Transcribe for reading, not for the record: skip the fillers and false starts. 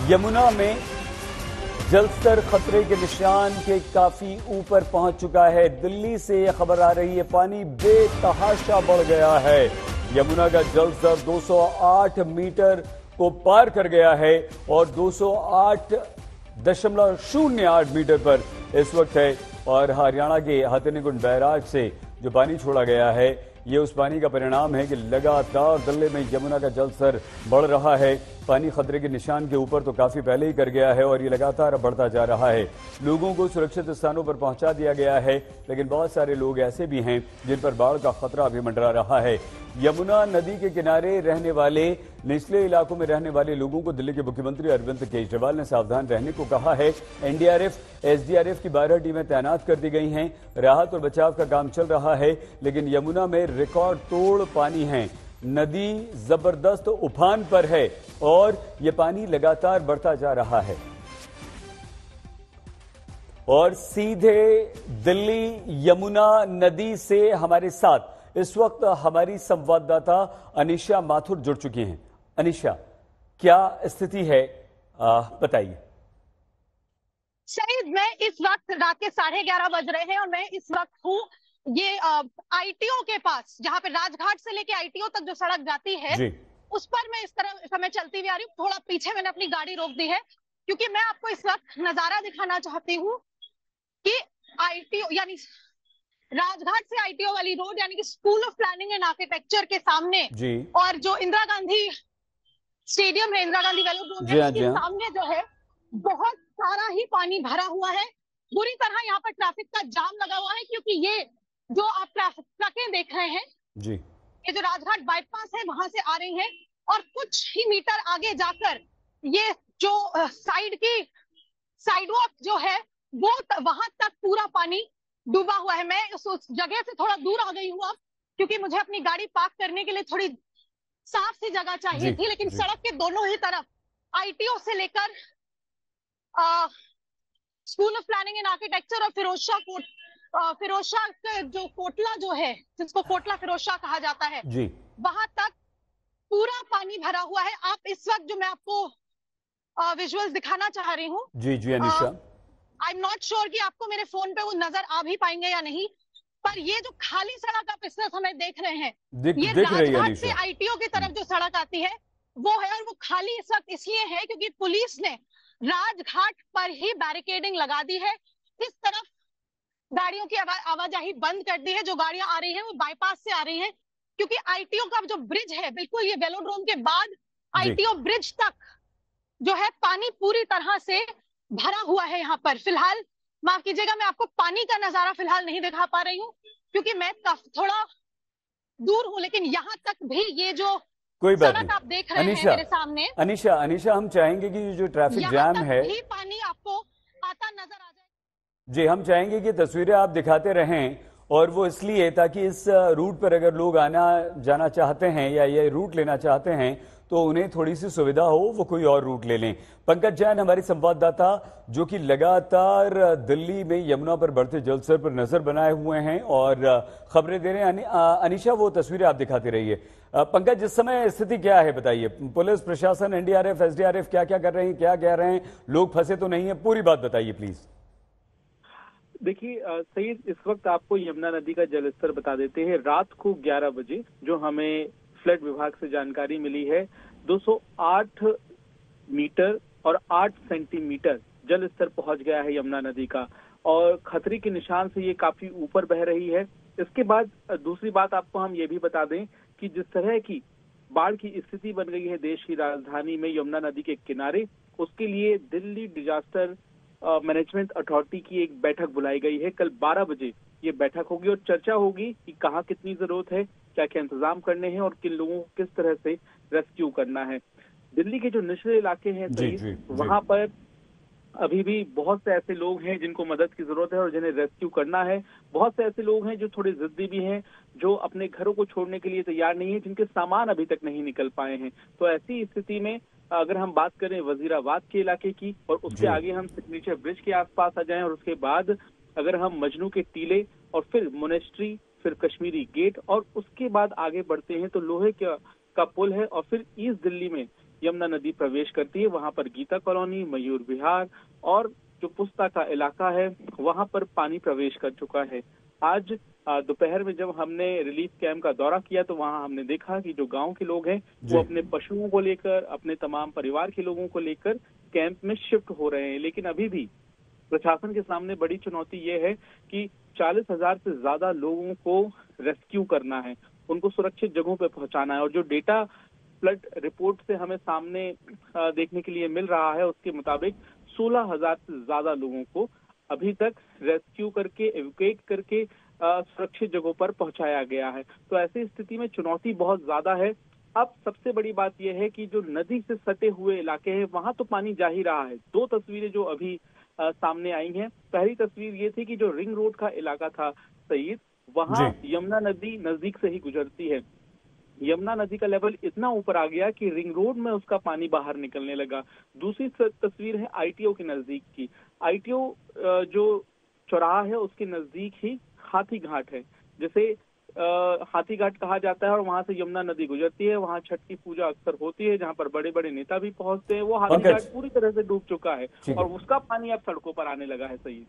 यमुना में जलस्तर खतरे के निशान के काफी ऊपर पहुंच चुका है। दिल्ली से यह खबर आ रही है, पानी बेतहाशा बढ़ गया है। यमुना का जलस्तर 208 मीटर को पार कर गया है और 208.08 मीटर पर इस वक्त है। और हरियाणा के हथिनीकुंड बैराज से जो पानी छोड़ा गया है, ये उस पानी का परिणाम है कि लगातार दिल्ली में यमुना का जलस्तर बढ़ रहा है। पानी खतरे के निशान के ऊपर तो काफी पहले ही कर गया है और ये लगातार बढ़ता जा रहा है। लोगों को सुरक्षित स्थानों पर पहुंचा दिया गया है, लेकिन बहुत सारे लोग ऐसे भी हैं जिन पर बाढ़ का खतरा अभी मंडरा रहा है। यमुना नदी के किनारे रहने वाले निचले इलाकों में रहने वाले लोगों को दिल्ली के मुख्यमंत्री अरविंद केजरीवाल ने सावधान रहने को कहा है। एनडीआरएफ, एसडीआरएफ की 12 टीमें तैनात कर दी गई हैं। राहत और बचाव का काम चल रहा है, लेकिन यमुना में रिकॉर्ड तोड़ पानी है। नदी जबरदस्त उफान पर है और ये पानी लगातार बढ़ता जा रहा है। और सीधे दिल्ली यमुना नदी से हमारे साथ इस वक्त हमारी संवाददाता अनिशा माथुर जुड़ चुकी हैं। अनिशा, क्या स्थिति है, बताइए। शायद मैं इस वक्त रात के 11:30 बज रहे हैं और मैं इस वक्त हूँ ये आईटीओ के पास, जहाँ पे राजघाट से लेके आईटीओ तक जो सड़क जाती है उस पर मैं इस तरह समय चलती हुई आ रही हूँ। थोड़ा पीछे मैंने अपनी गाड़ी रोक दी है क्योंकि मैं आपको इस वक्त नजारा दिखाना चाहती हूँ कि आईटीओ यानी राजघाट से आईटीओ वाली रोड यानी कि school of planning and architecture के सामने और जो इंदिरा गांधी स्टेडियम है, इंदिरा गांधी वेलोड्रोम है, उसके सामने जो है बहुत सारा ही पानी भरा हुआ है। बुरी तरह यहाँ पर ट्रैफिक का जाम लगा हुआ है क्योंकि ये जो आप ट्रकें देख रहे हैं जी, ये जो राजघाट बाईपास है वहां से आ रही हैं और कुछ ही मीटर आगे जाकर ये जो साइडवॉक जो है वो वहां तक पूरा पानी डूबा हुआ है। मैं उस जगह से थोड़ा दूर आ गई हूँ अब, क्योंकि मुझे अपनी गाड़ी पार्क करने के लिए थोड़ी साफ सी जगह चाहिए थी, लेकिन सड़क के दोनों ही तरफ आईटीओ से लेकर school of planning and architecture और फिरोजशाह का जो कोटला जो है, जिसको कोटला फिरोजशाह कहा जाता है, वहां तक पूरा पानी भरा हुआ है। आप इस वक्त जो मैं आपको विजुअल्स दिखाना चाह रही हूँ, जी Anisha, I am not sure कि आपको मेरे फोन पे वो नजर आ भी पाएंगे या नहीं, पर ये जो खाली सड़क आप इस समय देख रहे हैं, ये राजघाट से आईटीओ की तरफ जो सड़क आती है वो है, और वो खाली इस वक्त इसलिए है क्योंकि पुलिस ने राजघाट पर ही बैरिकेडिंग लगा दी है। इस तरफ गाड़ियों की आवाजाही बंद कर दी है। जो गाड़ियां आ रही हैं वो बाईपास से आ रही हैं क्योंकि आईटीओ का जो ब्रिज है, बिल्कुल ये वेलोड्रोम के बाद आईटीओ ब्रिज तक जो है पानी पूरी तरह से भरा हुआ है। यहाँ पर फिलहाल माफ कीजिएगा, मैं आपको पानी का नजारा फिलहाल नहीं दिखा पा रही हूँ क्योंकि मैं थोड़ा दूर हूँ, लेकिन यहाँ तक भी ये जो कोई बात नहीं, आप देख रहे हैं मेरे सामने। अनिशा, हम चाहेंगे कि जो ट्रैफिक जैम है भी पानी आपको आता नजर आ जाए। जी, हम चाहेंगे कि तस्वीरें आप दिखाते रहें, और वो इसलिए ताकि इस रूट पर अगर लोग आना जाना चाहते हैं या ये रूट लेना चाहते हैं तो उन्हें थोड़ी सी सुविधा हो, वो कोई और रूट ले लें। पंकज जैन हमारे संवाददाता जो कि लगातार दिल्ली में यमुना पर बढ़ते जलस्तर पर नजर बनाए हुए हैं और खबरें दे रहे हैं। अनिशा, वो तस्वीरें आप दिखाते रहिए। पंकज, इस समय स्थिति क्या है बताइए? पुलिस प्रशासन, एनडीआरएफ, एसडीआरएफ क्या क्या कर रहे हैं, क्या कह रहे हैं? लोग फंसे तो नहीं है? पूरी बात बताइए प्लीज। देखिए सईद, इस वक्त आपको यमुना नदी का जलस्तर बता देते हैं। रात को 11 बजे जो हमें फ्लड विभाग से जानकारी मिली है, 208 मीटर और 8 सेंटीमीटर जल स्तर पहुंच गया है यमुना नदी का, और खतरे के निशान से ये काफी ऊपर बह रही है। इसके बाद दूसरी बात आपको हम ये भी बता दें कि जिस तरह की बाढ़ की स्थिति बन गई है देश की राजधानी में यमुना नदी के किनारे, उसके लिए दिल्ली डिजास्टर मैनेजमेंट अथॉरिटी की एक बैठक बुलाई गई है। कल 12 बजे ये बैठक होगी और चर्चा होगी कि कहाँ कितनी जरूरत है, क्या क्या इंतजाम करने हैं और किन लोगों को किस तरह से रेस्क्यू करना है। दिल्ली के जो निचले इलाके हैं वहां पर अभी भी बहुत से ऐसे लोग हैं जिनको मदद की जरूरत है और जिन्हें रेस्क्यू करना है। बहुत से ऐसे लोग हैं जो थोड़े जिद्दी भी हैं, जो अपने घरों को छोड़ने के लिए तैयार नहीं है, जिनके सामान अभी तक नहीं निकल पाए हैं। तो ऐसी स्थिति में अगर हम बात करें वजीराबाद के इलाके की और उसके आगे हम सिग्नेचर ब्रिज के आसपास आ जाएं और उसके बाद अगर हम मजनू के टीले और फिर मोनेस्ट्री, फिर कश्मीरी गेट और उसके बाद आगे बढ़ते हैं तो लोहे का पुल है, और फिर ईस्ट दिल्ली में यमुना नदी प्रवेश करती है। वहां पर गीता कॉलोनी, मयूर विहार और जो पुस्ता का इलाका है वहां पर पानी प्रवेश कर चुका है। आज दोपहर में जब हमने रिलीफ कैंप का दौरा किया तो वहां हमने देखा कि जो गांव के लोग हैं वो अपने पशुओं को लेकर, अपने तमाम परिवार के लोगों को लेकर कैंप में शिफ्ट हो रहे हैं। लेकिन अभी भी प्रशासन के सामने बड़ी चुनौती ये है कि 40,000 से ज्यादा लोगों को रेस्क्यू करना है, उनको सुरक्षित जगहों पर पहुंचाना है। और जो डेटा फ्लड रिपोर्ट से हमें सामने देखने के लिए मिल रहा है उसके मुताबिक 16,000 से ज्यादा लोगों को अभी तक रेस्क्यू करके, एवोक्यूएट करके सुरक्षित जगहों पर पहुंचाया गया है। तो ऐसी स्थिति में चुनौती बहुत ज्यादा है। अब सबसे बड़ी बात यह है कि जो नदी से सटे हुए इलाके हैं वहां तो पानी जा ही रहा है। दो तस्वीरें जो अभी सामने आई हैं, पहली तस्वीर ये थी कि जो रिंग रोड का इलाका था सईद, वहां यमुना नदी नजदीक से ही गुजरती है। यमुना नदी का लेवल इतना ऊपर आ गया कि रिंग रोड में उसका पानी बाहर निकलने लगा। दूसरी तस्वीर है आईटीओ के नजदीक की। आईटीओ जो चौराहा है उसके नजदीक ही हाथी घाट है, जिसे हाथी घाट कहा जाता है, और वहां से यमुना नदी गुजरती है। वहां छठ की पूजा अक्सर होती है, जहां पर बड़े बड़े नेता भी पहुंचते हैं। वो हाथी घाट पूरी तरह से डूब चुका है और उसका पानी अब सड़कों पर आने लगा है। सही